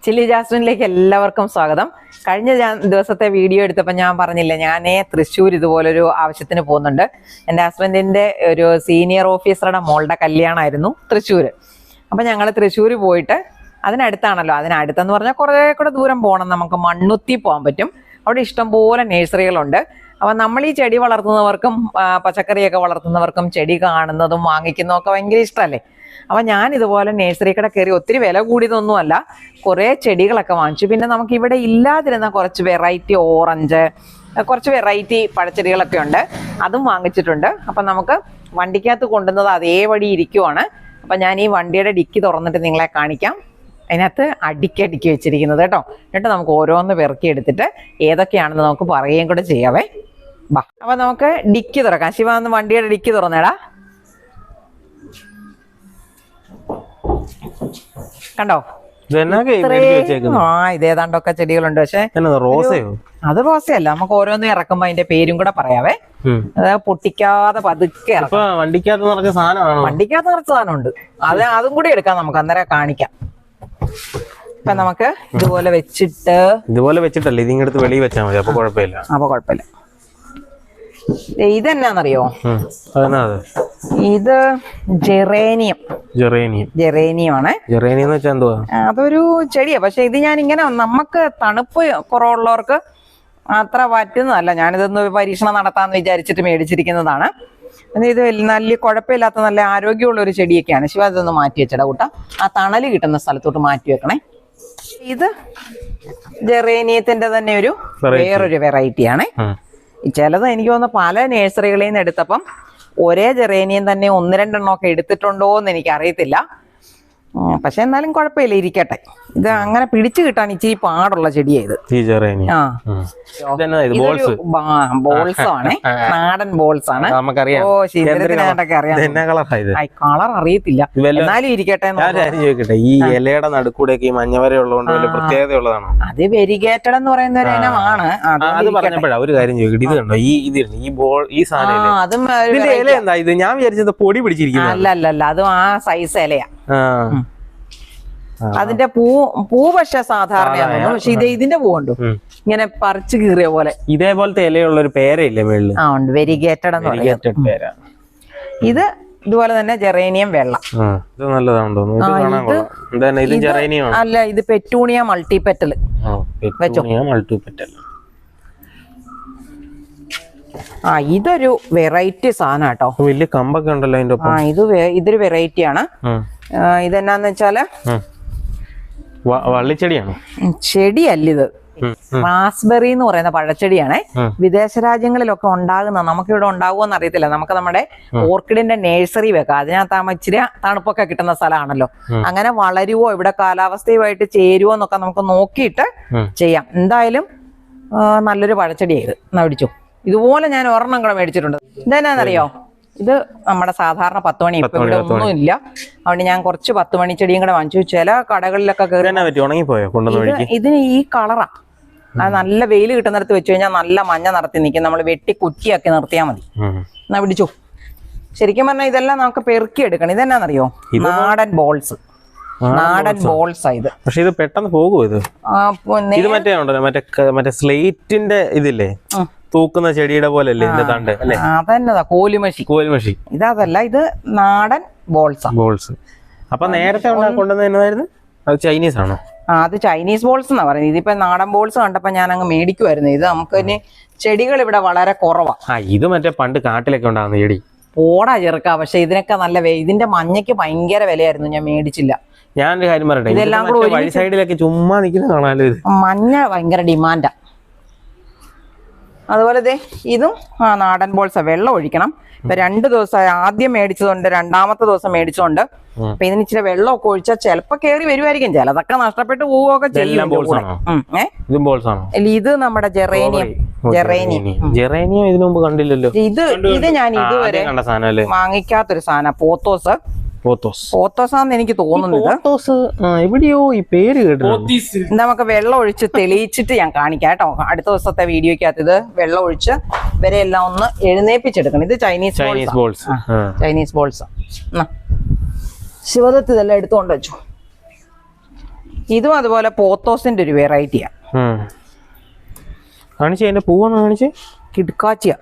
Chilli ജാസ്മിനിലേക്ക് എല്ലാവർക്കും സ്വാഗതം. കഴിഞ്ഞ ദിവസത്തെ വീഡിയോ എടുത്തപ്പോൾ ഞാൻ പറഞ്ഞില്ല, ഞാൻ തൃശ്ശൂർ ഇതുപോലൊരു ആവശ്യത്തിന് പോകുന്നുണ്ട്. എൻ്റെ ഹസ്ബൻഡിൻ്റെ ഒരു സീനിയർ ഓഫീസറുടെ മോളുടെ കല്യാണമായിരുന്നു തൃശ്ശൂർ. അപ്പം ഞങ്ങൾ തൃശ്ശൂർ പോയിട്ട് അതിനടുത്താണല്ലോ, അതിനടുത്തെന്ന് പറഞ്ഞാൽ കുറേ കൂടെ ദൂരം പോകണം. നമുക്ക് മണ്ണുത്തി പോകാൻ പറ്റും. അവിടെ ഇഷ്ടംപോലെ നേഴ്സറികളുണ്ട്. അപ്പം നമ്മൾ ഈ ചെടി വളർത്തുന്നവർക്കും പച്ചക്കറിയൊക്കെ വളർത്തുന്നവർക്കും ചെടി കാണുന്നതും വാങ്ങിക്കുന്നതും ഒക്കെ ഭയങ്കര ഇഷ്ടമല്ലേ. അപ്പം ഞാൻ ഇതുപോലെ നേഴ്സറി കട കയറി, ഒത്തിരി വില കൂടിയതൊന്നുമല്ല, കുറേ ചെടികളൊക്കെ വാങ്ങിച്ചു. പിന്നെ നമുക്ക് ഇവിടെ ഇല്ലാതിരുന്ന കുറച്ച് വെറൈറ്റി ഓറഞ്ച്, കുറച്ച് വെറൈറ്റി പഴച്ചെടികളൊക്കെ ഉണ്ട്, അതും വാങ്ങിച്ചിട്ടുണ്ട്. അപ്പം നമുക്ക് വണ്ടിക്കകത്ത് കൊണ്ടുവന്നത് അതേപടി ഇരിക്കുവാണ്. അപ്പം ഞാൻ ഈ വണ്ടിയുടെ ഡിക്കി തുറന്നിട്ട് നിങ്ങളെ കാണിക്കാം. അതിനകത്ത് അടുക്കി വെച്ചിരിക്കുന്നത് കേട്ടോ. എന്നിട്ട് നമുക്ക് ഓരോന്ന് പെറുക്കി എടുത്തിട്ട് ഏതൊക്കെയാണെന്ന് നമുക്ക് പറയുകയും കൂടെ ചെയ്യാവേ. ബാ, അപ്പം നമുക്ക് ഡിക്കി തുറക്കാം. ശിവ ഒന്ന് വണ്ടിയുടെ ഡിക്കി തുറന്നേടാ. കണ്ടോ, ഇതേതാണ്ടൊക്കെ ചെടികളുണ്ട്. പക്ഷെ അത് റോസയല്ല, നമുക്ക് ഓരോന്നും ഇറക്കുമ്പോ അതിന്റെ പേരും കൂടെ പറയാവേ. അത് പൊട്ടിക്കാതെ പതുക്കെ വണ്ടിക്കകത്ത് നിറച്ച സാധനമുണ്ട്. അതും കൂടി എടുക്കാം നമുക്ക്, അന്നേരം കാണിക്കാം. ഇപ്പൊ നമുക്ക് ഇതുപോലെ വെച്ചിട്ടല്ലേ ഇതിങ്ങടുത്ത് വെളിയിൽ വെച്ചാൽ മതി. അപ്പൊ കുഴപ്പമില്ല. ഇതെന്നാന്നറിയോ, ഇത് ജെറേനിയം ആണ്. ജെറേനിയം എന്ന് വെച്ചാൽ എന്തുവാ? അതൊരു ചെടിയാ. പക്ഷെ ഇത് ഞാൻ ഇങ്ങനെ, നമുക്ക് തണുപ്പ് കുറവുള്ളവർക്ക് അത്ര പറ്റുന്നതല്ല. ഞാനിതൊന്ന് പരീക്ഷണം നടത്താന്ന് വിചാരിച്ചിട്ട് മേടിച്ചിരിക്കുന്നതാണ്. ഇത് നല്ല കുഴപ്പമില്ലാത്ത നല്ല ആരോഗ്യമുള്ള ഒരു ചെടിയൊക്കെയാണ്. ശിവ ഇതൊന്ന് മാറ്റി വെച്ചടാ കൂട്ട, ആ തണല് കിട്ടുന്ന സ്ഥലത്തോട്ട് മാറ്റി വെക്കണേ. ഇത് ജെറേനിയത്തിന്റെ തന്നെ വേറൊരു വെറൈറ്റിയാണ്. ചിലത് എനിക്ക് തോന്നുന്നു പല നേഴ്സറികളിൽ നിന്ന് എടുത്തപ്പം ഒരേ ജെറേനിയം തന്നെ 1-2 ഒക്കെ എടുത്തിട്ടുണ്ടോ എന്ന് എനിക്ക് അറിയത്തില്ല. പക്ഷെ എന്നാലും കുഴപ്പമില്ല, ഇരിക്കട്ടെ. ഇത് അങ്ങനെ പിടിച്ചു കിട്ടാൻ ഇച്ചിരി പാടുള്ള ചെടിയായത്. ബോൾസ് ആണ്, നാടൻ ബോൾസ് ആണ്. ഓ, ശീതളത്തിനൊക്കെ അറിയാം. കളർ അറിയത്തില്ല, എന്നാലും ഇരിക്കട്ടെ. ഈ ഇലയുടെ നടുക്കൂടെ ഈ മഞ്ഞവര ഉള്ളതുകൊണ്ട് പ്രത്യേകതയുള്ളതാണോ? അത് വെരിഗേറ്റഡ് എന്ന് പറയുന്ന ഒരു ഇനമാണ്. അത് പറഞ്ഞപ്പോഴാ ഒരു കാര്യം ചോദിക്കട്ടെ, ഇത് കണ്ടോ ഈ സാധനം, അതും ഇത് ഞാൻ വിചാരിച്ചത് പൊടി പിടിച്ചിരിക്കുന്നു. അല്ല, അതും ആ സൈസ് ഇലയാ. അതിന്റെ പൂ പക്ഷെ സാധാരണ, പക്ഷെ ഇതിന്റെ പൂവുണ്ടോ ഇങ്ങനെ പറിച്ചു കീറിയ പോലെ. ഇതേപോലത്തെ ഇലയുള്ള ഒരു പേരയില്ലേ മേളില്? ആ ഉണ്ട്, വെരിഗേറ്റഡ് എന്ന് പറയുന്നത്. ഇത് ഇതുപോലെ തന്നെ ജെറേനിയം വെള്ള. അല്ല, ഇത് പെറ്റൂണിയ മൾട്ടിപെറ്റൽ. ഇതൊരു വെറൈറ്റി സാധനം കേട്ടോ. വലിയ കമ്പൊക്കെ ഉണ്ടല്ലോ അതിന്റെ. ഇതൊരു വെറൈറ്റി ആണ്. ഇതെന്നാന്ന് വെച്ചാല് വള്ളിച്ചെടിയാണോ? ചെടിയല്ല, ഇത് റാസ്ബെറി എന്ന് പറയുന്ന പഴച്ചെടിയാണേ. വിദേശ രാജ്യങ്ങളിലൊക്കെ ഉണ്ടാകുന്ന, നമുക്കിവിടെ ഉണ്ടാകുമെന്ന് അറിയത്തില്ല. നമുക്ക് നമ്മുടെ ഓർക്കിഡിന്റെ നേഴ്സറി വെക്കാം. അതിനകത്ത് ഇച്ചിരി തണുപ്പൊക്കെ കിട്ടുന്ന സ്ഥലമാണല്ലോ. അങ്ങനെ വളരുവോ, ഇവിടെ കാലാവസ്ഥയുമായിട്ട് ചേരുവോ എന്നൊക്കെ നമുക്ക് നോക്കിയിട്ട് ചെയ്യാം. എന്തായാലും നല്ലൊരു പഴച്ചെടിയായത്. എന്നാ പിടിച്ചു. ഇതുപോലെ ഞാൻ ഒരെണ്ണം കൂടെ മേടിച്ചിട്ടുണ്ട്. ഇതെന്നാന്നറിയോ, ഇത് നമ്മുടെ സാധാരണ 10 മണി. ഇപ്പൊ ഇവിടെ ഒന്നും ഇല്ല, അതുകൊണ്ട് ഞാൻ കുറച്ച് 10 മണി ചെടിയും കൂടെ വാങ്ങിച്ചു. ചില കടകളിലൊക്കെ ഇതിന് ഈ കളറാ. അത് നല്ല വെയിൽ കിട്ടുന്നിടത്ത് വെച്ച് കഴിഞ്ഞാൽ നല്ല മഞ്ഞ നിറത്തി നിൽക്കും. നമ്മൾ വെട്ടി കുറ്റിയാക്കി നിർത്തിയാൽ മതി. എന്നാ പിടിച്ചു. ശരിക്കും പറഞ്ഞാൽ ഇതെല്ലാം നമുക്ക് പെറുക്കി എടുക്കണം. ഇതെന്നാന്നറിയോ, നാടൻ ബോൾസ്. ഇത് പക്ഷെ ഇത് പെട്ടെന്ന് പോകുമോ? ഇത് മറ്റേ സ്ലേറ്റിന്റെ ഇതില്ലേ, തൂക്കുന്ന ചെടിയുടെ പോലെ അല്ലേ ഇതിന്റെ തണ്ട്? അതന്നതാ കോലുമഷി. ഇതല്ല, ഇത് നാടൻ ബോൾസ്. അപ്പൊ നേരത്തെ കൊണ്ടുവന്നതായിരുന്നു അത് ചൈനീസ് ആണോ? അത് ചൈനീസ് ബോൾസ് എന്നാ പറയുന്നത്. ഇതിപ്പോ നാടൻ ബോൾസ് കണ്ടപ്പോ ഞാൻ അങ്ങ് മേടിക്കുമായിരുന്നു. ഇത് നമുക്ക് ഇനി ചെടികൾ ഇവിടെ വളരെ കുറവാ. ഇത് മറ്റേ പണ്ട് കാട്ടിലൊക്കെ ഉണ്ടാകുന്ന ചെടി. പോടാ ചെറുക്ക. പക്ഷെ ഇതിനൊക്കെ നല്ല ഇതിന്റെ മഞ്ഞയ്ക്ക് ഭയങ്കര വിലയായിരുന്നു, ഞാൻ മേടിച്ചില്ല. ഞാനൊരു കാര്യം പറയട്ടെ, ഇതെല്ലാം കൂടെ വഴി സൈഡിലൊക്കെ ചുമ്മാ നിൽക്കുന്ന കാണാലോ. മഞ്ഞ ഭയങ്കര ഡിമാൻഡാ. അതുപോലെ ഇതും നാടൻ ബോൾസാ. വെള്ളം ഒഴിക്കണം. ഇപ്പൊ 2 ദിവസമായി. ആദ്യം മേടിച്ചതുണ്ട്, 2ാമത്തെ ദിവസം മേടിച്ചോണ്ട്. അപ്പൊ ഇതിന് ഇച്ചിരി വെള്ളമൊക്കെ ഒഴിച്ചാൽ ചിലപ്പോ കയറി വരുമായിരിക്കും, ചിലതൊക്കെ നഷ്ടപ്പെട്ട് പോവുകയൊക്കെ ചെയ്യും. ഇത് നമ്മുടെ ജെറേനിയം ഇതിനു മുമ്പ് കണ്ടില്ലല്ലോ. ഇത് ഞാൻ ഇതുവരെ വാങ്ങിക്കാത്തൊരു സാധനം. പോത്തോസാന്ന് എനിക്ക് തോന്നുന്നത്. എവിടെയോ ഈ പേര് കേട്ടു. നമുക്ക് വെള്ളം ഒഴിച്ച് തെളിയിച്ചിട്ട് ഞാൻ കാണിക്കാം കേട്ടോ. അടുത്ത ദിവസത്തെ വീഡിയോക്കകത്ത് ഇത് വെള്ളം ഒഴിച്ച് ഇവരെ എല്ലാം ഒന്ന് എഴുന്നേപ്പിച്ചെടുക്കണം. ഇത് ചൈനീസ് ബോൾസ്. ശിവദത്ത് ഇതെല്ലാം എടുത്തുകൊണ്ട് വെച്ചു. ഇതും അതുപോലെ പോത്തോസിന്റെ ഒരു വെറൈറ്റിയാ. കാണിച്ച് അതിന്റെ പൂവൊന്ന് കാണിച്ച്. കിടുക്കാച്ചിയാ.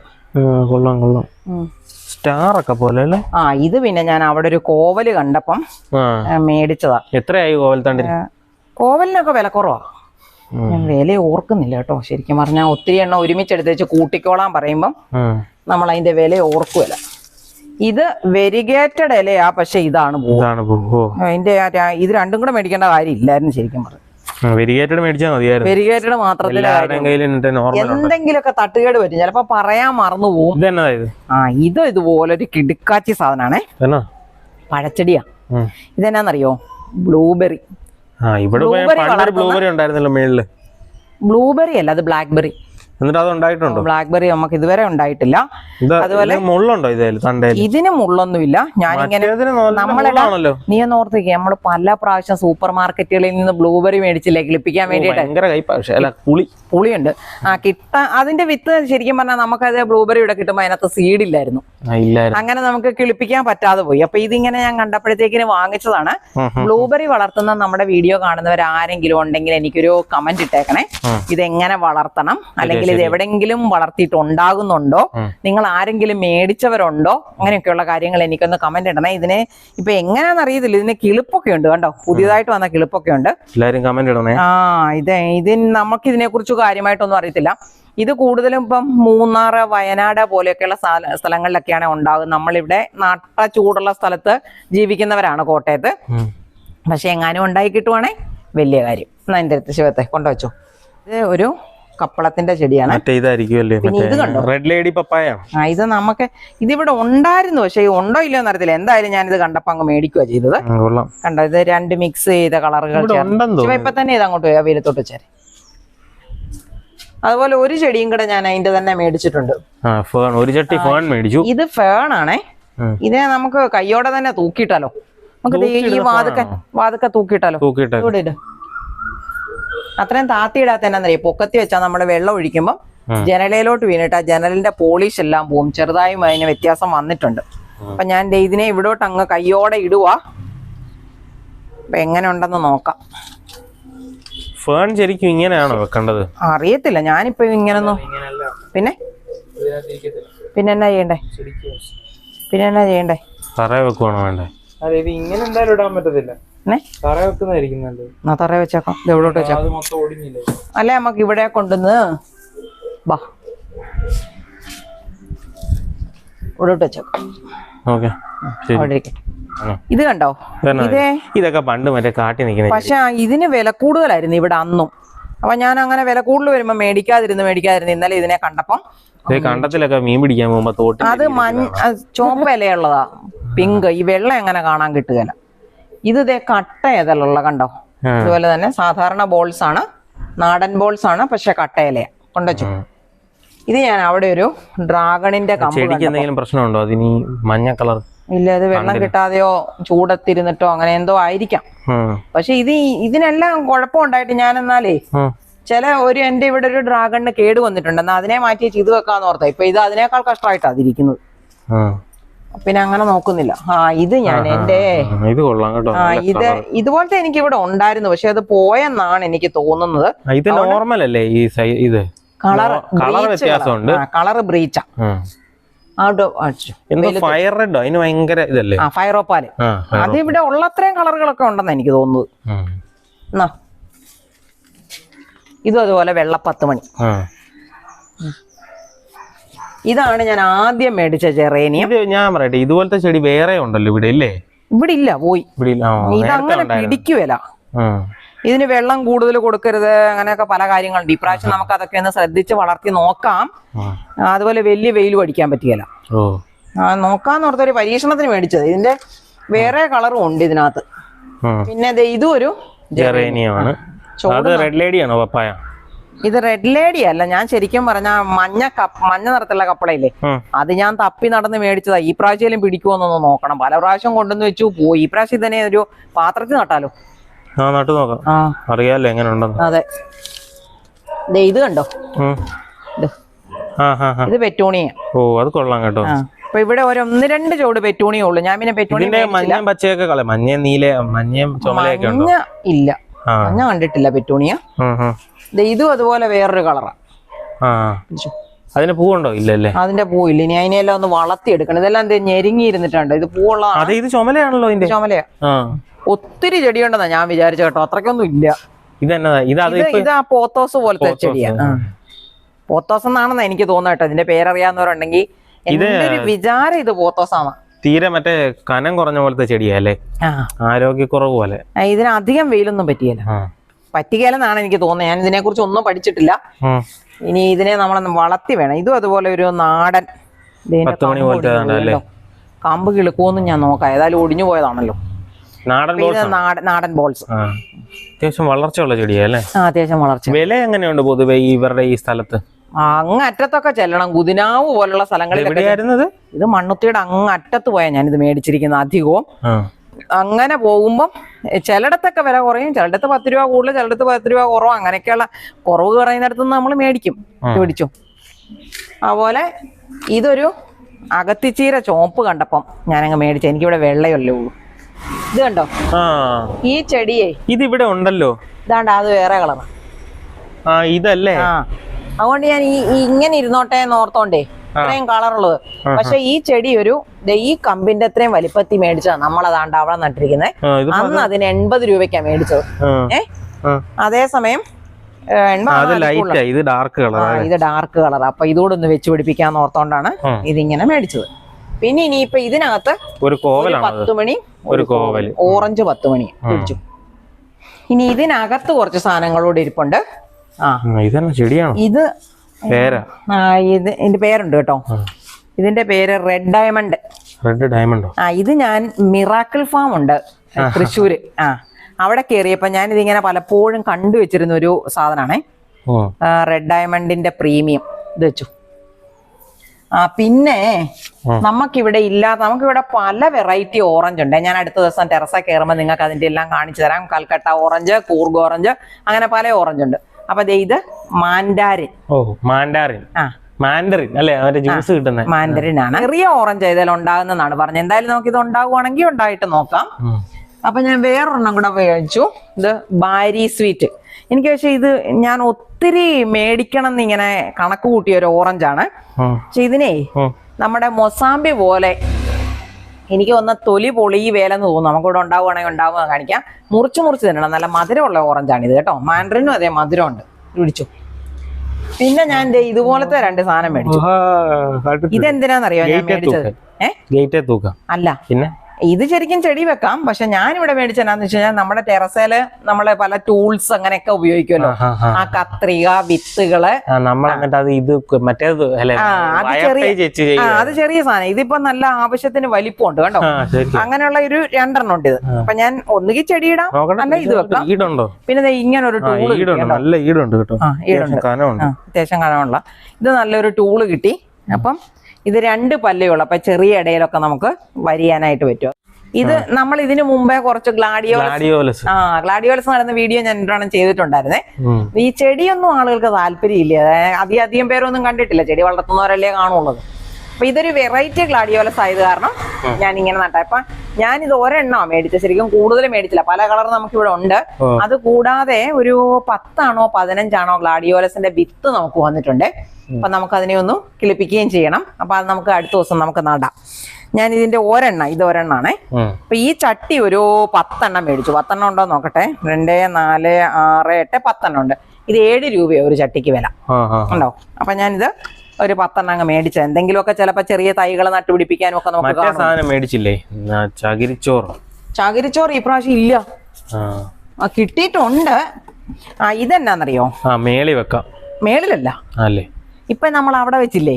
കൊള്ളാം കൊള്ളാം. സ്റ്റാർ ഒക്കെ പോലെ അല്ലേ? ഇത് പിന്നെ ഞാൻ അവിടെ ഒരു കോവല് കണ്ടപ്പം മേടിച്ചതാ. എത്രയായി കോവൽ തണ്ടിന്? കോവലിനൊക്കെ വില കുറവാ. ഞാൻ വില ഓർക്കുന്നില്ല കേട്ടോ. ശരിക്കും പറഞ്ഞാൽ ഒത്തിരി എണ്ണം ഒരുമിച്ചെടുത്ത് വെച്ച് കൂട്ടിക്കോളാൻ പറയുമ്പം നമ്മൾ അതിന്റെ വില ഓർക്കുമല്ല. ഇത് വെരിഗേറ്റഡ് ഇലയാ, പക്ഷെ ഇതാണ് അതിന്റെ ഇത് രണ്ടും കൂടെ മേടിക്കേണ്ട കാര്യം ഇല്ലായിരുന്നു ശരിക്കും പറഞ്ഞു. വെരിഗേറ്റഡ് മാത്രത്തില് എന്തെങ്കിലുമൊക്കെ തട്ടുകേട് വരും, ചിലപ്പോ പറയാൻ മറന്നു പോവും. ഇത് ഇതുപോലൊരു കിടുക്കാച്ചി സാധനാണേ. പഴച്ചെടിയാ. ഇതെന്നാന്നറിയോ? ബ്ലൂബെറി. ബ്ലൂബെറി അല്ല, അത് ബ്ലാക്ക്ബെറി. ബ്ലാക്ക്ബെറി നമുക്ക് ഇതുവരെ ഉണ്ടായിട്ടില്ല. അതുപോലെ ഇതിന് മുള്ളൊന്നുമില്ല. ഞാനിങ്ങനെ നീ ഒന്ന് ഓർത്തിരിക്കുക, നമ്മള് പല പ്രാവശ്യം സൂപ്പർ മാർക്കറ്റുകളിൽ നിന്ന് ബ്ലൂബെറി മേടിച്ചില്ലേ കിളിപ്പിക്കാൻ വേണ്ടിയിട്ട്. പുളിയുണ്ട്. അതിന്റെ വിത്ത് ശരിക്കും പറഞ്ഞാൽ നമുക്കത് ബ്ലൂബെറി ഇവിടെ കിട്ടുമ്പോ അതിനകത്ത് സീഡ് ഇല്ലായിരുന്നു. അങ്ങനെ നമുക്ക് കിളിപ്പിക്കാൻ പറ്റാതെ പോയി. അപ്പൊ ഇതിങ്ങനെ ഞാൻ കണ്ടപ്പോഴത്തേക്കിന് വാങ്ങിച്ചതാണ്. ബ്ലൂബെറി വളർത്തുന്ന നമ്മുടെ വീഡിയോ കാണുന്നവർ ആരെങ്കിലും ഉണ്ടെങ്കിൽ എനിക്കൊരു കമന്റ് ഇട്ടേക്കണേ. ഇതെങ്ങനെ വളർത്തണം, അല്ലെങ്കിൽ ഇത് എവിടെങ്കിലും വളർത്തിയിട്ടുണ്ടാകുന്നുണ്ടോ, നിങ്ങൾ ആരെങ്കിലും മേടിച്ചവരുണ്ടോ, അങ്ങനെയൊക്കെയുള്ള കാര്യങ്ങൾ എനിക്കൊന്ന് കമന്റ് ഇടണേ. ഇതിനെ ഇപ്പൊ എങ്ങനെയാണെന്ന് അറിയത്തില്ല. ഇതിന് കിളിപ്പൊക്കെ ഉണ്ട് കണ്ടോ, പുതിയതായിട്ട് വന്ന കിളിപ്പൊക്കെ ഉണ്ട്. ഇതിന് നമുക്ക് ഇതിനെ കുറിച്ച് കാര്യമായിട്ടൊന്നും അറിയത്തില്ല. ഇത് കൂടുതലും ഇപ്പം മൂന്നാർ, വയനാട് പോലെയൊക്കെയുള്ള സ്ഥലങ്ങളിലൊക്കെയാണ് ഉണ്ടാകുന്നത്. നമ്മളിവിടെ നട്ട ചൂടുള്ള സ്ഥലത്ത് ജീവിക്കുന്നവരാണ് കോട്ടയത്ത്. പക്ഷെ എങ്ങാനും ഉണ്ടായി കിട്ടുവാണേ വലിയ കാര്യം. അതിന്റെ അടുത്ത് ശിവത്തെ കൊണ്ടുവച്ചു. ഇത് ഒരു കപ്പളത്തിന്റെ ചെടിയാണ്. പിന്നെ ഇത് കണ്ടോ, റെഡ് ലേഡി പപ്പായ. ഇത് നമുക്ക് ഇതിവിടെ ഉണ്ടായിരുന്നു, പക്ഷെ ഉണ്ടോ ഇല്ലയോ എന്നറിയത്തില്ല. എന്തായാലും ഞാനിത് കണ്ടപ്പോ അങ്ങ് മേടിക്കുക ചെയ്തത്. കണ്ടോ, ഇത് രണ്ട് മിക്സ് ചെയ്ത കളറുകൾ. ഇപ്പൊ തന്നെ ഇത് അങ്ങോട്ട് പോയാ വെയിലത്തോട്ട് വെച്ചേരെ. അതുപോലെ ഒരു ചെടിയും കൂടെ ഞാൻ അതിന്റെ തന്നെ മേടിച്ചിട്ടുണ്ട്. ഇത് ഫേൺ ആണേ. ഇതിനെ നമുക്ക് കയ്യോടെ തന്നെ തൂക്കിയിട്ടാലോ. നമുക്ക് ഈ വാതുക്ക തൂക്കിയിട്ടാലോ. ഇവിടെ ഇട്. അത്രയും താത്തിയിടാത്ത എന്നാന്നറിയാം, പൊക്കത്തി വെച്ചാൽ നമ്മള് വെള്ളം ഒഴിക്കുമ്പോൾ ജനലയിലോട്ട് വീണിട്ട് ആ ജനലിന്റെ പോളിഷ് എല്ലാം പോവും. ചെറുതായും അതിന് വ്യത്യാസം വന്നിട്ടുണ്ട്. അപ്പൊ ഞാൻ ഇതിനെ ഇവിടോട്ട് അങ്ങ് കയ്യോടെ ഇടുവാ. അപ്പൊ എങ്ങനെ ഉണ്ടെന്ന് നോക്കാം. ഫേൺ ശരിക്കും ഇങ്ങനെയാണോ വെക്കേണ്ടത്? അറിയത്തില്ല, ഞാനിപ്പോ ഇങ്ങനൊന്നും. പിന്നെ എന്നാ ചെയ്യണ്ടേ? തറ വെക്കുവാണോ വേണ്ടേ? ഇങ്ങനെ എന്തായാലും ഇടാൻ പറ്റത്തില്ല. തറ വെച്ചേക്കാം. എവിടോട്ട് വെച്ചേക്കാം? അല്ലെ നമുക്ക് ഇവിടെ കൊണ്ടുവന്ന് ഇവിടോട്ട് വെച്ചേക്കാം. ഇത് കണ്ടോ, ഇതൊക്കെ പണ്ട് മറ്റേ കാട്ടി നിൽക്കുന്ന. പക്ഷെ ഇതിന് വില കൂടുതലായിരുന്നു ഇവിടെ അന്നും. അപ്പൊ ഞാൻ അങ്ങനെ വില കൂടുതൽ വരുമ്പോ മേടിക്കാതിരുന്നു. ഇന്നലെ ഇതിനെ കണ്ടപ്പം കണ്ടത്തിലൊക്കെ മീൻ പിടിക്കാൻ പോകുമ്പോ അത് ചുവപ്പ് വിലയുള്ളതാ, പിങ്ക്. ഈ വെള്ളം എങ്ങനെ കാണാൻ കിട്ടുകയില്ല. ഇത് കട്ട ഏതലുള്ള കണ്ടോ. അതുപോലെ തന്നെ സാധാരണ ബോൾസ് ആണ്, നാടൻ ബോൾസ് ആണ്, പക്ഷെ കട്ടയിലയാ കൊണ്ടുവച്ചു. ഇത് ഞാൻ അവിടെ ഒരു ഡ്രാഗണിന്റെ എന്തെങ്കിലും പ്രശ്നമുണ്ടോ അതിന്? മഞ്ഞ കളർ ഇല്ല, ഇത് വെള്ളം കിട്ടാതെയോ ചൂടത്തിരുന്നിട്ടോ അങ്ങനെ എന്തോ ആയിരിക്കാം. പക്ഷെ ഇതിനെല്ലാം കുഴപ്പമുണ്ടായിട്ട് ഞാൻ എന്നാലേ എന്റെ ഇവിടെ ഒരു ഡ്രാഗണിന് കേട് വന്നിട്ടുണ്ട്. എന്നാൽ അതിനെ മാറ്റി ചെയ്തു വെക്കാന്ന് ഓർത്താ. ഇപ്പൊ ഇത് അതിനേക്കാൾ കഷ്ടമായിട്ടാ അതിരിക്കുന്നത്. പിന്നെ അങ്ങനെ നോക്കുന്നില്ല. ഇത് ഞാൻ എന്റെ ഇതുപോലത്തെ എനിക്ക് ഇവിടെ ഉണ്ടായിരുന്നു, പക്ഷെ അത് പോയെന്നാണ് എനിക്ക് തോന്നുന്നത്. കളർ ബ്രീച്ചാ. ഫയറോപ്പാല് അത് ഇവിടെ ഉള്ളത്രയും കളറുകളൊക്കെ ഉണ്ടെന്ന് എനിക്ക് തോന്നുന്നത്. ഇതും അതുപോലെ വെള്ള 10 മണി. ഇതാണ് ഞാൻ ആദ്യം മേടിച്ച ജെറേനിയം. ഞാൻ പറയട്ടെ, ഇതുപോലത്തെ ചെടി വേറെ ഉണ്ടല്ലോ ഇവിടെ ഇല്ലേ? ഇവിടെ ഇല്ല, പോയി. ഇതങ്ങനെ പിടിക്കുവല്ല. ഇതിന് വെള്ളം കൂടുതൽ കൊടുക്കരുത്, അങ്ങനെയൊക്കെ പല കാര്യങ്ങളുണ്ട്. ഇപ്രാവശ്യം നമുക്ക് അതൊക്കെ ഒന്ന് ശ്രദ്ധിച്ച് വളർത്തി നോക്കാം. അതുപോലെ വലിയ വെയിൽ പഠിക്കാൻ പറ്റിയല്ല. നോക്കാന്ന് ഓർത്തൊരു പരീക്ഷണത്തിന് മേടിച്ചത്. ഇതിന്റെ വേറെ കളറും ഉണ്ട് ഇതിനകത്ത്. പിന്നെ ഇതും ഒരു ജെറേനിയമാണ്. റെഡ് ലേഡി ആണോ പപ്പായ? ഇത് റെഡ് ലേഡി അല്ല. ഞാൻ ശരിക്കും പറഞ്ഞ മഞ്ഞ നിറത്തിലുള്ള കപ്പളയില്ലേ, അത് ഞാൻ തപ്പി നടന്ന് മേടിച്ചതാ. ഈ പ്രാവശ്യം പിടിക്കുമോന്നൊന്ന് നോക്കണം. പല പ്രാവശ്യം കൊണ്ടുവന്ന് വെച്ചു പോയി. ഈ പ്രാവശ്യം തന്നെ ഒരു പാത്രത്തിൽ നട്ടാലോ? നട്ടു നോക്കാം, അറിയാലോ എങ്ങനെ ഉണ്ടെന്ന്. അതെ, ഇത് കണ്ടോ, ഇത് പെറ്റൂണിയ. അത് കൊള്ളാം കേട്ടോ. അപ്പൊ ഇവിടെ 1-2 ചോട് പെറ്റൂണിയേ ഉള്ളൂ. ഞാൻ പിന്നെ പെറ്റൂണിയ മഞ്ഞ പച്ചയൊക്കെ മഞ്ഞ നീല മഞ്ഞ ചുമലയൊക്കെ ഇല്ല. മഞ്ഞ കണ്ടിട്ടില്ല പെറ്റൂണിയ. ഇതും അതുപോലെ വേറൊരു കളറാ. അതിന് പൂവുണ്ടോ? ഇല്ലല്ലേ, അതിന്റെ പൂവില്ല. ഇനി അതിനെല്ലാം ഒന്ന് വളർത്തിയെടുക്കണം. ഇതെല്ലാം ഞെരുങ്ങിയിരുന്നിട്ടുണ്ട്. ഇത് പൂവുള്ള ഇത് ചുമലയാണല്ലോ. ചുമലയാ. ഒത്തിരി ചെടിയുണ്ടെന്നാ ഞാൻ വിചാരിച്ച കേട്ടോ. അത്രയ്ക്കൊന്നും ഇല്ല. ഇത് ആ പോത്തോസ് പോലത്തെ ചെടിയാ. പോത്തോസ് എന്നാണെന്ന് എനിക്ക് തോന്നട്ടോ. ഇതിന്റെ പേരറിയാവുന്നവരുണ്ടെങ്കിൽ എന്റെ ഒരു വിചാരം ഇത് പോത്തോസാണ്. തീരെ മറ്റേ കനം കുറഞ്ഞ പോലത്തെ ചെടിയല്ലേ, ആരോഗ്യക്കുറവ് പോലെ. ഇതിനധികം വെയിലൊന്നും പറ്റിയാലെന്നാണ് എനിക്ക് തോന്നുന്നത്. ഞാൻ ഇതിനെ കുറിച്ച് ഒന്നും പഠിച്ചിട്ടില്ല. ഇനി ഇതിനെ നമ്മളൊന്ന് വളർത്തി വേണം. ഇതും അതുപോലെ ഒരു നാടൻ കമ്പ് കിളുക്കുമെന്നും ഞാൻ നോക്കാം. ഏതായാലും ഒടിഞ്ഞു പോയതാണല്ലോ. നാടൻ ബോൾസ് അത്യാവശ്യം വളർച്ചയുള്ള ചെടിയല്ലേ? അത്യാവശ്യം വളർച്ച. വില എങ്ങനെയുണ്ട് പൊതുവെ ഇവരുടെ ഈ സ്ഥലത്ത്? അങ്ങ് അറ്റത്തൊക്കെ ചെല്ലണം. കുതിനാവ് പോലുള്ള സ്ഥലങ്ങളിൽ. ഇത് മണ്ണുത്തിയുടെ അങ്ങ് അറ്റത്ത് പോയാൽ ഞാൻ ഇത് മേടിച്ചിരിക്കുന്നത് അധികവും. അങ്ങനെ പോകുമ്പം ചിലയിടത്തൊക്കെ വില കുറയും, ചിലയിടത്ത് 10 രൂപ കൂടുതൽ, ചിലയിടത്ത് 10 രൂപ കുറവ്. അങ്ങനെയൊക്കെയുള്ള കുറവ് പറയുന്നിടത്തുനിന്ന് നമ്മൾ മേടിക്കും, മേടിച്ചു. അതുപോലെ ഇതൊരു അകത്തിച്ചീര ചോപ്പ് കണ്ടപ്പം ഞാനങ്ങ് മേടിച്ചു. എനിക്കിവിടെ വെള്ളയല്ലേ ഉള്ളൂ. ഇത് കണ്ടോ ഈ ചെടിയെ? ഇതിവിടെ ഉണ്ടല്ലോ. ഇതാണ്ട് അത് വേറെ കളറാ. ഇതല്ലേ? അതുകൊണ്ട് ഞാൻ ഇങ്ങനെ ഇരുന്നോട്ടെ നോർത്തോണ്ടേ ഇത്രയും കളറുള്ളത്. പക്ഷെ ഈ ചെടി ഈ കമ്പിന്റെ അത്രയും വലിപ്പത്തി മേടിച്ചതാ. നമ്മളതാണ്ട് അവിടെ നട്ടിരിക്കുന്നത്. അന്ന് അതിന് 80 രൂപയ്ക്കാ മേടിച്ചത്. അതേസമയം ഇത് ഡാർക്ക് കളർ. അപ്പൊ ഇതോടെ ഒന്ന് വെച്ച് പിടിപ്പിക്കാന്ന് ഓർത്തോണ്ടാണ് ഇതിങ്ങനെ മേടിച്ചത്. പിന്നെ ഇനിയിപ്പൊ ഇതിനകത്ത് ഒരു 10 മണി, ഒരു ഓറഞ്ച് 10 മണി പിടിച്ചു. ഇനി ഇതിനകത്ത് കുറച്ച് സാധനങ്ങളോട് ഇരിപ്പുണ്ട്. ഇത് ഇതിന്റെ പേരുണ്ട് കേട്ടോ. ഇതിന്റെ പേര് റെഡ് ഡയമണ്ട്. ഇത് ഞാൻ മിറാക്കിൾ ഫാം ഉണ്ട് തൃശ്ശൂര്. അവിടെ കയറിയപ്പോ ഞാൻ ഇതിങ്ങനെ പലപ്പോഴും കണ്ടുവച്ചിരുന്ന ഒരു സാധനമാണേ. റെഡ് ഡയമണ്ടിന്റെ പ്രീമിയം ഇത് വെച്ചു. പിന്നെ നമുക്കിവിടെ പല വെറൈറ്റി ഓറഞ്ച് ഉണ്ട്. ഞാൻ അടുത്ത ദിവസം ടെറസ കയറുമ്പോൾ നിങ്ങൾക്ക് അതിന്റെ എല്ലാം കാണിച്ചു തരാം. കൽക്കട്ട ഓറഞ്ച്, കൂർഗ് ഓറഞ്ച്, അങ്ങനെ പല ഓറഞ്ച് ഉണ്ട്. അപ്പൊ ഇത് മാൻഡാരിൻ. മാൻഡറിൻ ആണ്. ചെറിയ ഓറഞ്ച് ഏതായാലും ഉണ്ടാകുന്നതാണ് പറഞ്ഞത്. എന്തായാലും നമുക്ക് ഇത് ഉണ്ടാകുവാണെങ്കിൽ ഉണ്ടായിട്ട് നോക്കാം. അപ്പൊ ഞാൻ വേറൊരെണ്ണം കൂടെ മേടിച്ചു. ഇത് ബാരി സ്വീറ്റ്. എനിക്ക് പക്ഷെ ഇത് ഞാൻ ഒത്തിരി മേടിക്കണം എന്നിങ്ങനെ കണക്ക് കൂട്ടിയ ഒരു ഓറഞ്ചാണ്. പക്ഷെ ഇതിനെ നമ്മുടെ മൊസാമ്പി പോലെ എനിക്ക് വന്ന തൊലി പൊളി വേലെന്ന് തോന്നുന്നു. നമുക്കിവിടെ ഉണ്ടാവുകയാണെങ്കിൽ ഉണ്ടാവുക കാണിക്കാം. മുറിച്ച് തിന്നണം. നല്ല മധുരമുള്ള ഓറഞ്ചാണ് ഇത് കേട്ടോ. മാൻഡറിനും അതേ മധുരമുണ്ട്. പിടിച്ചു. പിന്നെ ഞാൻ ഇതുപോലത്തെ 2 സാധനം മേടിച്ചു. ഇതെന്തിനാന്നറിയോ ഞാൻ മേടിച്ചത്? അല്ല, പിന്നെ ഇത് ശരിക്കും ചെടി വെക്കാം. പക്ഷെ ഞാൻ ഇവിടെ മേടിച്ചെന്നാന്ന് വെച്ച് കഴിഞ്ഞാൽ നമ്മുടെ ടെറസയില് നമ്മളെ പല ടൂൾസ് അങ്ങനെയൊക്കെ ഉപയോഗിക്കുമല്ലോ. ആ കത്രിക, വിത്തുകള്, അത് ചെറിയ സാധനം. ഇതിപ്പോ നല്ല ആവശ്യത്തിന് വലിപ്പമുണ്ട് കണ്ടോ. അങ്ങനെയുള്ള ഒരു 2 എണ്ണം ഉണ്ട് ഇത്. അപ്പൊ ഞാൻ ഒന്നുകിൽ ചെടിയിടാം, അല്ല ഇത് വെക്കാം. പിന്നെ ഇങ്ങനെ ഒരു ടൂള് അത്യാവശ്യം കനമുള്ള ഇത് നല്ലൊരു ടൂള് കിട്ടി. അപ്പം ഇത് 2 പല്ലുകൾ. അപ്പൊ ചെറിയ ഇടയിലൊക്കെ നമുക്ക് വരിയാനായിട്ട് പറ്റും. ഇത് നമ്മൾ ഇതിനു മുമ്പേ കുറച്ച് ഗ്ലാഡിയോലസ് നടന്ന വീഡിയോ ഞാൻ എന്താണ് ചെയ്തിട്ടുണ്ടായിരുന്നേ. ഈ ചെടിയൊന്നും ആളുകൾക്ക് താല്പര്യമില്ല. അധികം പേരൊന്നും കണ്ടിട്ടില്ല. ചെടി വളർത്തുന്നവരല്ലേ കാണുള്ളത്. അപ്പൊ ഇതൊരു വെറൈറ്റി ഗ്ലാഡിയോലസ് ആയത് കാരണം ഞാൻ ഇങ്ങനെ നട്ട. അപ്പൊ ഞാനിത് ഒരെണ്ണമാണ് മേടിച്ചത്. ശരിക്കും കൂടുതൽ മേടിച്ചില്ല. പല കളർ നമുക്കിവിടെ ഉണ്ട്. അത് കൂടാതെ ഒരു 10 15 ഗ്ലാഡിയോലസിന്റെ വിത്ത് നമുക്ക് വന്നിട്ടുണ്ട്. അപ്പൊ നമുക്ക് അതിനെ ഒന്ന് കിളിപ്പിക്കുകയും ചെയ്യണം. അപ്പൊ അത് നമുക്ക് അടുത്ത ദിവസം നമുക്ക് നടാം. ഞാൻ ഇതിന്റെ ഇത് ഒരെണ്ണാണേ. അപ്പൊ ഈ ചട്ടി ഒരു 10 എണ്ണം മേടിച്ചു. 10 എണ്ണം ഉണ്ടോ നോക്കട്ടെ. 2, 4, 6, 8, 10 എണ്ണം ഉണ്ട്. ഇത് 7 രൂപയോ ഒരു ചട്ടിക്ക് വില ഉണ്ടോ. അപ്പൊ ഞാനിത് ഒരു 10 എണ്ണം അങ്ങ് മേടിച്ച. എന്തെങ്കിലുമൊക്കെ ചിലപ്പോ ചെറിയ തൈകൾ നട്ടുപിടിപ്പിക്കാനും ഒക്കെ നമുക്ക് മേടിച്ചില്ലേ. ചകിരിച്ചോറ് ഈ പ്രാവശ്യം ഇല്ല. കിട്ടിയിട്ടുണ്ട്. ഇതെന്നാന്നറിയോ? മേളി വെക്കാം. മേളിലല്ല, ഇപ്പൊ നമ്മൾ അവിടെ വെച്ചില്ലേ,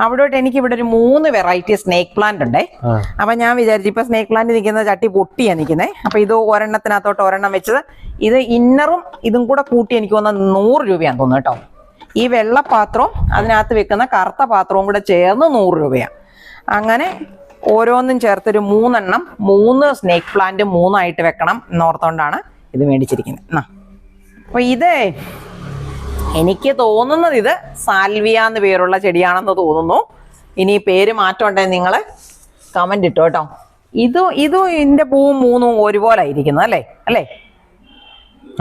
അവിടോട്ട് എനിക്ക് ഇവിടെ ഒരു 3 വെറൈറ്റി സ്നേക്ക് പ്ലാന്റ് ഉണ്ടേ. അപ്പൊ ഞാൻ വിചാരിച്ചു ഇപ്പൊ സ്നേക്ക് പ്ലാന്റ് നിൽക്കുന്ന ചട്ടി പൊട്ടിയാ നിൽക്കുന്നേ. അപ്പൊ ഇത് ഒരെണ്ണത്തിനകത്തോട്ട് ഒരെണ്ണം വെച്ചത്. ഇത് ഇന്നറും ഇതും കൂടെ കൂട്ടി എനിക്ക് തോന്നുന്നത് 100 രൂപയാന്ന് തോന്നുന്നു കേട്ടോ. ഈ വെള്ളപ്പാത്രവും അതിനകത്ത് വെക്കുന്ന കറുത്ത പാത്രവും കൂടെ ചേർന്ന് 100 രൂപയാണ്. അങ്ങനെ ഓരോന്നും ചേർത്തൊരു 3 എണ്ണം 3 സ്നേക്ക് പ്ലാന്റ് 3 ആയിട്ട് വെക്കണം എന്നോർത്തോണ്ടാണ് ഇത് മേടിച്ചിരിക്കുന്നത്. അപ്പൊ ഇത് എനിക്ക് തോന്നുന്നത് ഇത് സാൽവിയ എന്ന് പേരുള്ള ചെടിയാണെന്ന് തോന്നുന്നു. ഇനി പേര് മാറ്റം ഉണ്ടെങ്കിൽ നിങ്ങൾ കമന്റ് ഇട്ടോ കേട്ടോ. ഇതും ഇതിന്റെ പൂവും 3 ഒരുപോലെ ഇരിക്കുന്നത് അല്ലേ?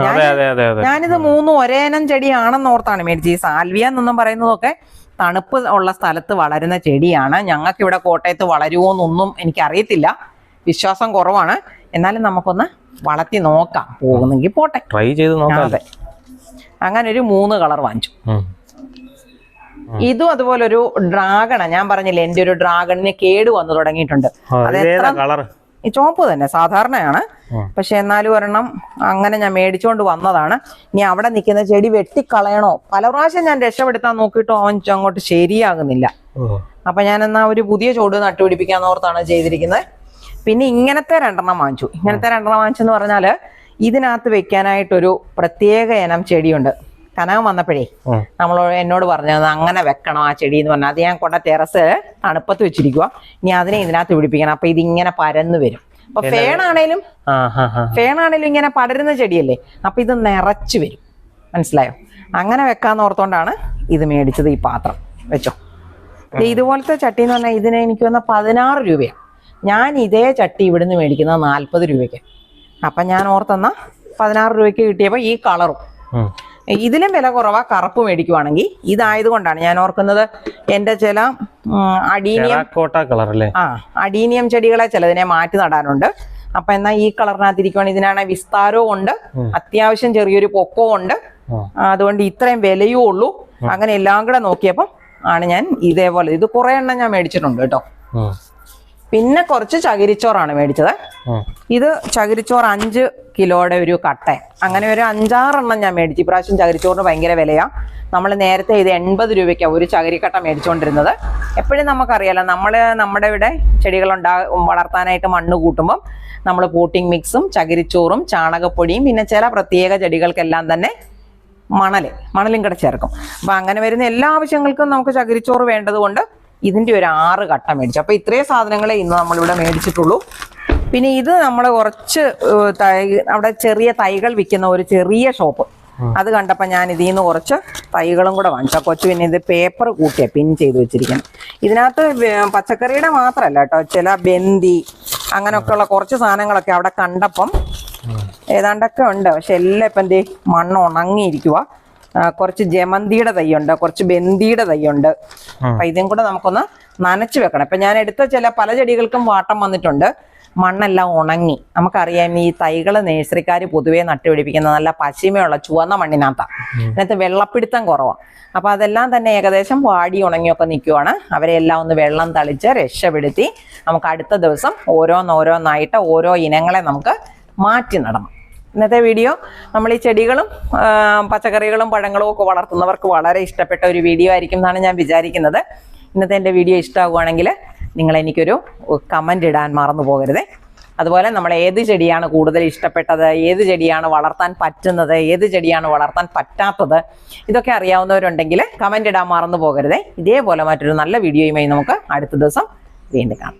അതെ അതെ അതെ അതെ. ഞാനിത് 3 ഒരേ ഇനം ചെടിയാണെന്ന് ഓർത്താണ് മേടിച്ചത്. ഈ സാൽവിയ എന്നൊന്നും പറയുന്നതൊക്കെ തണുപ്പ് ഉള്ള സ്ഥലത്ത് വളരുന്ന ചെടിയാണ്. ഞങ്ങൾക്ക് ഇവിടെ കോട്ടയത്ത് വളരുമോ എന്നൊന്നും എനിക്കറിയത്തില്ല, വിശ്വാസം കുറവാണ്. എന്നാലും നമുക്കൊന്ന് വളർത്തി നോക്കാം, പോകുന്നെങ്കിൽ പോട്ടെ, ട്രൈ ചെയ്ത് നോക്കാം. അതെ. അങ്ങനെ ഒരു 3 കളർ വാങ്ങിച്ചു. ഇതും അതുപോലെ ഒരു ഡ്രാഗണാ. ഞാൻ പറഞ്ഞില്ലേ എന്റെ ഒരു ഡ്രാഗണിന് കേട് വന്നു തുടങ്ങിയിട്ടുണ്ട്. അത് എത്ര കളർ? ഈ ചുവപ്പ് തന്നെ സാധാരണയാണ്, പക്ഷെ എന്നാലും ഒരെണ്ണം അങ്ങനെ ഞാൻ മേടിച്ചോണ്ട് വന്നതാണ്. ഇനി അവിടെ നിൽക്കുന്ന ചെടി വെട്ടിക്കളയണോ, പല പ്രാവശ്യം ഞാൻ രക്ഷപ്പെടുത്താൻ നോക്കിയിട്ടും അവൻ അങ്ങോട്ട് ശരിയാകുന്നില്ല. അപ്പൊ ഞാൻ എന്നാ ഒരു പുതിയ ചോട് നട്ടുപിടിപ്പിക്കാൻ ഓർത്താണ് ചെയ്തിരിക്കുന്നത്. പിന്നെ ഇങ്ങനത്തെ 2 വാങ്ങിച്ചു. ഇങ്ങനത്തെ 2 വാങ്ങിച്ചെന്ന് പറഞ്ഞാല് ഇതിനകത്ത് വെക്കാനായിട്ടൊരു പ്രത്യേക ഇനം ചെടിയുണ്ട്. കനകം വന്നപ്പോഴേ എന്നോട് പറഞ്ഞത് അങ്ങനെ വെക്കണം ആ ചെടി എന്ന് പറഞ്ഞാൽ, അത് ഞാൻ കൊണ്ട ടെറസ് തണുപ്പത്ത് വെച്ചിരിക്കുക. ഇനി അതിനെ ഇതിനകത്ത് പിടിപ്പിക്കണം. അപ്പൊ ഇതിങ്ങനെ പരന്ന് വരും. അപ്പൊ ഫേണാണേലും ഇങ്ങനെ പടരുന്ന ചെടിയല്ലേ, അപ്പൊ ഇത് നിറച്ചു വരും. മനസ്സിലായോ? അങ്ങനെ വെക്കാന്ന് ഓർത്തോണ്ടാണ് ഇത് മേടിച്ചത്. ഈ പാത്രം വെച്ചോ. ഇതുപോലത്തെ ചട്ടി എന്ന് പറഞ്ഞാൽ ഇതിന് എനിക്ക് വന്ന 16 രൂപയാണ്. ഞാൻ ഇതേ ചട്ടി ഇവിടുന്ന് മേടിക്കുന്നത് 40 രൂപയ്ക്ക്. അപ്പൊ ഞാൻ ഓർത്തെന്നാ 16 രൂപയ്ക്ക് കിട്ടിയപ്പോ ഈ കളറും ഇതിലും വില കുറവാ കറുപ്പ് മേടിക്കുവാണെങ്കിൽ. ഇതായതുകൊണ്ടാണ് ഞാൻ ഓർക്കുന്നത് എന്റെ ചില അഡീനിയം ചെടികളെ ചിലതിനെ മാറ്റി നടാനുണ്ട്. അപ്പൊ എന്നാ ഈ കളറിനകത്തിരിക്കുവാണ്. ഇതിനാണ് വിസ്താരവും ഉണ്ട്, അത്യാവശ്യം ചെറിയൊരു പൊക്കവും ഉണ്ട്. അതുകൊണ്ട് ഇത്രയും വിലയും ഉള്ളൂ. അങ്ങനെ എല്ലാം കൂടെ നോക്കിയപ്പോ ആണ് ഞാൻ ഇതേപോലെ ഇത് കുറെ എണ്ണം ഞാൻ മേടിച്ചിട്ടുണ്ട് കേട്ടോ. പിന്നെ കുറച്ച് ചകിരിച്ചോറാണ് മേടിച്ചത്. ഇത് ചകിരിച്ചോറ് 5 കിലോയുടെ ഒരു കട്ട. അങ്ങനെ ഒരു 5-6 എണ്ണം ഞാൻ മേടിച്ചു. ഇപ്രാവശ്യം ചകിരിച്ചോറിന് ഭയങ്കര വിലയാ. നമ്മൾ നേരത്തെ ഇത് 80 രൂപയ്ക്കാണ് ഒരു ചകിരിക്കട്ട മേടിച്ചുകൊണ്ടിരുന്നത്. എപ്പോഴും നമുക്കറിയാലോ, നമ്മുടെ ഇവിടെ ചെടികൾ വളർത്താനായിട്ട് മണ്ണ് കൂട്ടുമ്പം നമ്മൾ പോട്ടിംഗ് മിക്സും ചകിരിച്ചോറും ചാണകപ്പൊടിയും പിന്നെ ചില പ്രത്യേക ചെടികൾക്കെല്ലാം തന്നെ മണലും കൂടെ ചേർക്കും. അപ്പൊ അങ്ങനെ വരുന്ന എല്ലാ ആവശ്യങ്ങൾക്കും നമുക്ക് ചകിരിച്ചോറ് വേണ്ടതുകൊണ്ട് ഇതിന്റെ ഒരു 6 കട്ട മേടിച്ചു. അപ്പൊ ഇത്രയും സാധനങ്ങളെ ഇന്ന് നമ്മളിവിടെ മേടിച്ചിട്ടുള്ളൂ. പിന്നെ ഇത് നമ്മൾ കുറച്ച് അവിടെ ചെറിയ തൈകൾ വിൽക്കുന്ന ഒരു ചെറിയ ഷോപ്പ്, അത് കണ്ടപ്പോൾ ഞാൻ ഇതിൽ നിന്ന് കുറച്ച് തൈകളും കൂടെ വാങ്ങിച്ചു. കൊച്ചു പിന്നെ ഇത് പേപ്പർ കൂട്ടിയ പിൻ ചെയ്ത് വെച്ചിരിക്കണം. ഇതിനകത്ത് പച്ചക്കറിയുടെ മാത്രമല്ല കേട്ടോ, ചില ബന്ദി അങ്ങനെയൊക്കെയുള്ള കുറച്ച് സാധനങ്ങളൊക്കെ അവിടെ കണ്ടപ്പം ഏതാണ്ടൊക്കെ ഉണ്ട്. പക്ഷെ എല്ലാം ഇപ്പം എന്തേ മണ്ണ് ഉണങ്ങിയിരിക്കുക. കുറച്ച് ജമന്തിയുടെ തൈയുണ്ട്, കുറച്ച് ബന്ദിയുടെ തൈയുണ്ട്. അപ്പൊ ഇതും കൂടെ നമുക്കൊന്ന് നനച്ചു വെക്കണം. ഇപ്പൊ ഞാൻ എടുത്ത പല ചെടികൾക്കും വാട്ടം വന്നിട്ടുണ്ട്, മണ്ണെല്ലാം ഉണങ്ങി. നമുക്കറിയാം ഈ തൈകൾ നേഴ്സറിക്കാർ പൊതുവെ നട്ടുപിടിപ്പിക്കുന്ന നല്ല പശിമയുള്ള ചുവന്ന മണ്ണിനകത്താണ്. അതിനകത്ത് വെള്ളപ്പിടുത്തം കുറവാണ്. അപ്പൊ അതെല്ലാം തന്നെ ഏകദേശം വാടി ഉണങ്ങിയൊക്കെ നിൽക്കുവാണ്. അവരെല്ലാം ഒന്ന് വെള്ളം തളിച്ച് രക്ഷപ്പെടുത്തി നമുക്ക് അടുത്ത ദിവസം ഓരോന്നായിട്ട് ഓരോ ഇനങ്ങളെ നമുക്ക് മാറ്റി നടണം. ഇന്നത്തെ വീഡിയോ നമ്മൾ ഈ ചെടികളും പച്ചക്കറികളും പഴങ്ങളും ഒക്കെ വളർത്തുന്നവർക്ക് വളരെ ഇഷ്ടപ്പെട്ട ഒരു വീഡിയോ ആയിരിക്കും എന്നാണ് ഞാൻ വിചാരിക്കുന്നത്. ഇന്നത്തെ എൻ്റെ വീഡിയോ ഇഷ്ടമാകുവാണെങ്കിൽ നിങ്ങൾ എനിക്കൊരു കമൻ്റ് ഇടാൻ മറന്നു പോകരുതേ. അതുപോലെ നമ്മൾ ഏത് ചെടിയാണ് കൂടുതൽ ഇഷ്ടപ്പെട്ടത്, ഏത് ചെടിയാണ് വളർത്താൻ പറ്റുന്നത്, ഏത് ചെടിയാണ് വളർത്താൻ പറ്റാത്തത്, ഇതൊക്കെ അറിയാവുന്നവരുണ്ടെങ്കിൽ കമൻ്റ് ഇടാൻ മറന്നു പോകരുതേ. ഇതേപോലെ മറ്റൊരു നല്ല വീഡിയോയുമായി നമുക്ക് അടുത്ത ദിവസം വീണ്ടും കാണാം.